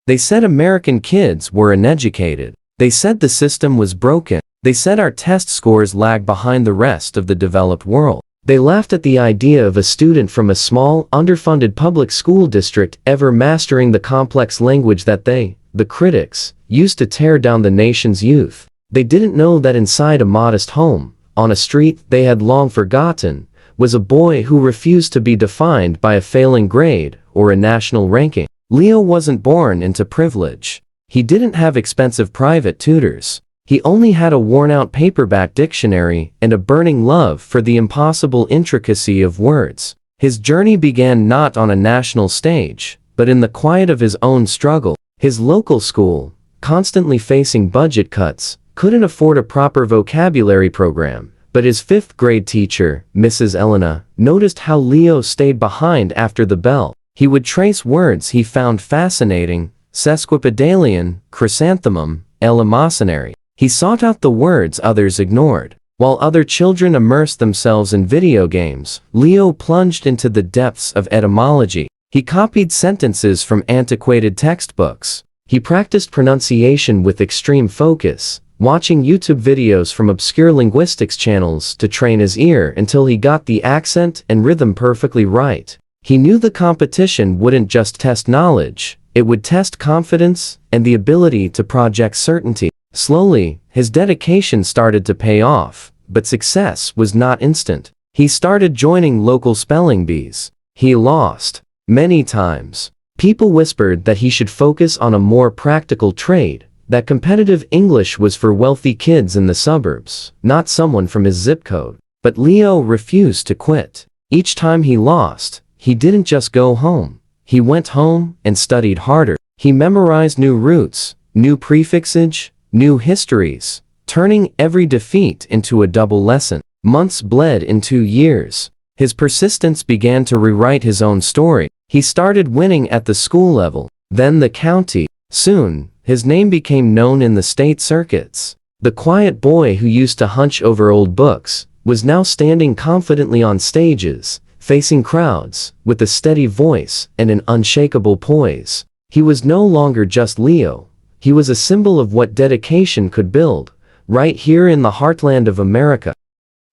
They said American kids were uneducated. They said the system was broken. They said our test scores lag behind the rest of the developed world. They laughed at the idea of a student from a small, underfunded public school district ever mastering the complex language that they, the critics, used to tear down the nation's youth. They didn't know that inside a modest home, on a street they had long forgotten, was a boy who refused to be defined by a failing grade or a national ranking. Leo wasn't born into privilege. He didn't have expensive private tutors. He only had a worn-out paperback dictionary and a burning love for the impossible intricacy of words. His journey began not on a national stage, but in the quiet of his own struggle. His local school, constantly facing budget cuts, couldn't afford a proper vocabulary program, but his fifth-grade teacher, Mrs. Elena, noticed how Leo stayed behind after the bell. He would trace words he found fascinating: sesquipedalian, chrysanthemum, eleemosynary. He sought out the words others ignored. While other children immersed themselves in video games, Leo plunged into the depths of etymology. He copied sentences from antiquated textbooks. He practiced pronunciation with extreme focus, watching YouTube videos from obscure linguistics channels to train his ear until he got the accent and rhythm perfectly right. He knew the competition wouldn't just test knowledge, it would test confidence and the ability to project certainty. Slowly, his dedication started to pay off, but success was not instant. He started joining local spelling bees. He lost many times. People whispered that he should focus on a more practical trade, that competitive English was for wealthy kids in the suburbs, not someone from his zip code. But Leo refused to quit. Each time he lost, he didn't just go home. He went home and studied harder. He memorized new roots, new prefixage, new histories, turning every defeat into a double lesson. Months bled into years. His persistence began to rewrite his own story. He started winning at the school level, then the county. Soon, his name became known in the state circuits. The quiet boy who used to hunch over old books was now standing confidently on stages, facing crowds, with a steady voice and an unshakable poise. He was no longer just Leo. He was a symbol of what dedication could build, right here in the heartland of America.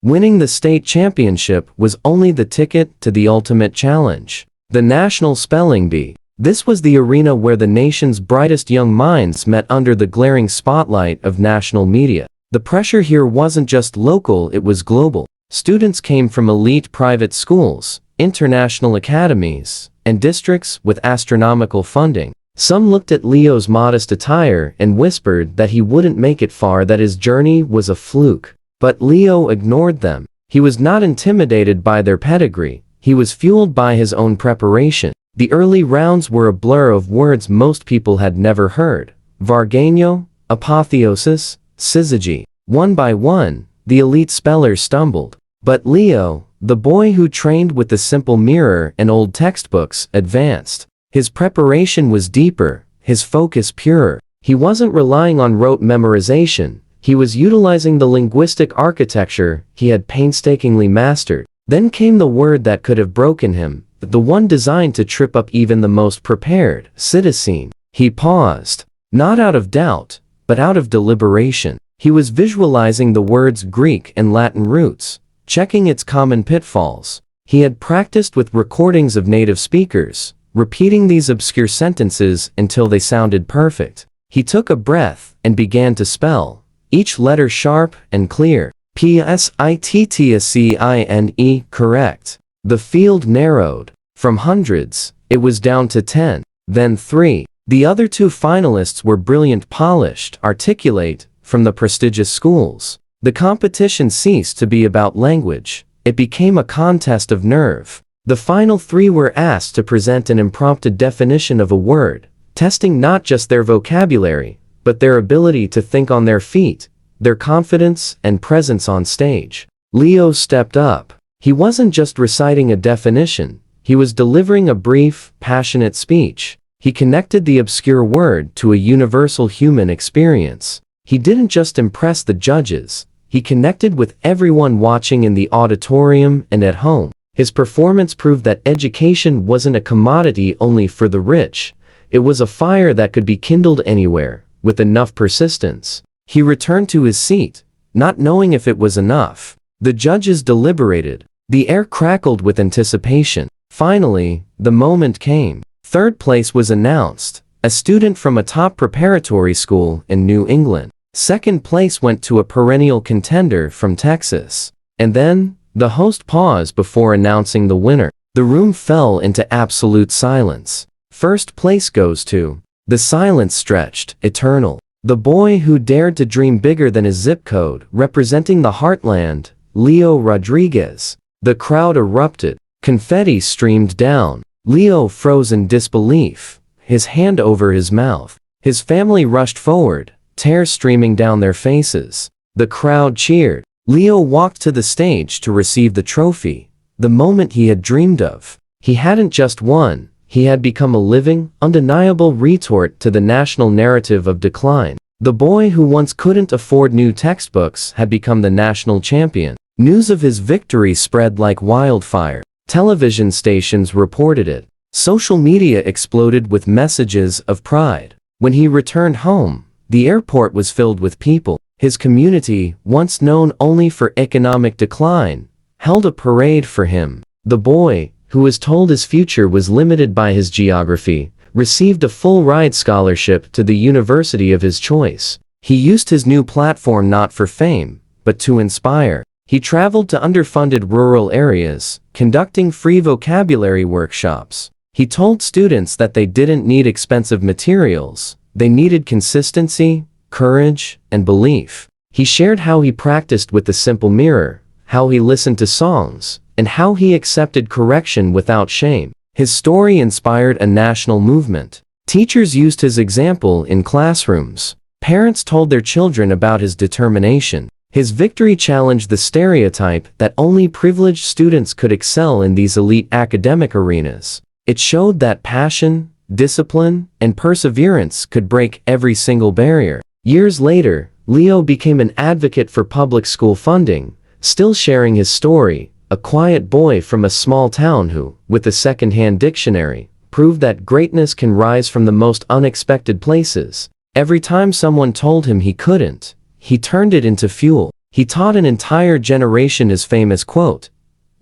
Winning the state championship was only the ticket to the ultimate challenge, the National Spelling Bee. This was the arena where the nation's brightest young minds met under the glaring spotlight of national media. The pressure here wasn't just local, it was global. Students came from elite private schools, international academies, and districts with astronomical funding. Some looked at Leo's modest attire and whispered that he wouldn't make it far, that his journey was a fluke. But Leo ignored them. He was not intimidated by their pedigree. He was fueled by his own preparation. The early rounds were a blur of words most people had never heard. Varganyo, apotheosis, syzygy. One by one, the elite spellers stumbled. But Leo, the boy who trained with the simple mirror and old textbooks, advanced. His preparation was deeper, his focus purer. He wasn't relying on rote memorization. He was utilizing the linguistic architecture he had painstakingly mastered. Then came the word that could have broken him, the one designed to trip up even the most prepared, citizen. He paused, not out of doubt, but out of deliberation. He was visualizing the word's Greek and Latin roots, checking its common pitfalls. He had practiced with recordings of native speakers, repeating these obscure sentences until they sounded perfect. He took a breath and began to spell, each letter sharp and clear. P-S-I-T-T-A-C-I-N-E, correct. The field narrowed. From hundreds, it was down to 10, then 3. The other 2 finalists were brilliant, polished, articulate, from the prestigious schools. The competition ceased to be about language. It became a contest of nerve. The final 3 were asked to present an impromptu definition of a word, testing not just their vocabulary, but their ability to think on their feet, their confidence and presence on stage. Leo stepped up. He wasn't just reciting a definition, he was delivering a brief, passionate speech. He connected the obscure word to a universal human experience. He didn't just impress the judges, he connected with everyone watching in the auditorium and at home. His performance proved that education wasn't a commodity only for the rich. It was a fire that could be kindled anywhere, with enough persistence. He returned to his seat, not knowing if it was enough. The judges deliberated. The air crackled with anticipation. Finally, the moment came. Third place was announced, a student from a top preparatory school in New England. Second place went to a perennial contender from Texas. And then, the host paused before announcing the winner. The room fell into absolute silence. First place goes to. The silence stretched, eternal. The boy who dared to dream bigger than his zip code, representing the heartland, Leo Rodriguez. The crowd erupted. Confetti streamed down. Leo froze in disbelief, his hand over his mouth. His family rushed forward, tears streaming down their faces. The crowd cheered. Leo walked to the stage to receive the trophy, the moment he had dreamed of. He hadn't just won, he had become a living, undeniable retort to the national narrative of decline. The boy who once couldn't afford new textbooks had become the national champion. News of his victory spread like wildfire. Television stations reported it. Social media exploded with messages of pride. When he returned home, the airport was filled with people. His community, once known only for economic decline, held a parade for him. The boy, who was told his future was limited by his geography, received a full-ride scholarship to the university of his choice. He used his new platform not for fame, but to inspire. He traveled to underfunded rural areas, conducting free vocabulary workshops. He told students that they didn't need expensive materials, they needed consistency, courage, and belief. He shared how he practiced with the simple mirror, how he listened to songs, and how he accepted correction without shame. His story inspired a national movement. Teachers used his example in classrooms. Parents told their children about his determination. His victory challenged the stereotype that only privileged students could excel in these elite academic arenas. It showed that passion, discipline, and perseverance could break every single barrier. Years later, Leo became an advocate for public school funding, still sharing his story, a quiet boy from a small town who, with a second-hand dictionary, proved that greatness can rise from the most unexpected places. Every time someone told him he couldn't, he turned it into fuel. He taught an entire generation his famous quote,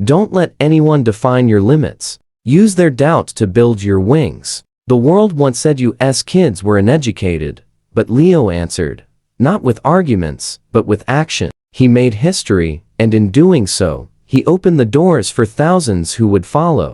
"Don't let anyone define your limits. Use their doubt to build your wings." The world once said US kids were uneducated, but Leo answered, not with arguments, but with action. He made history, and in doing so, he opened the doors for thousands who would follow.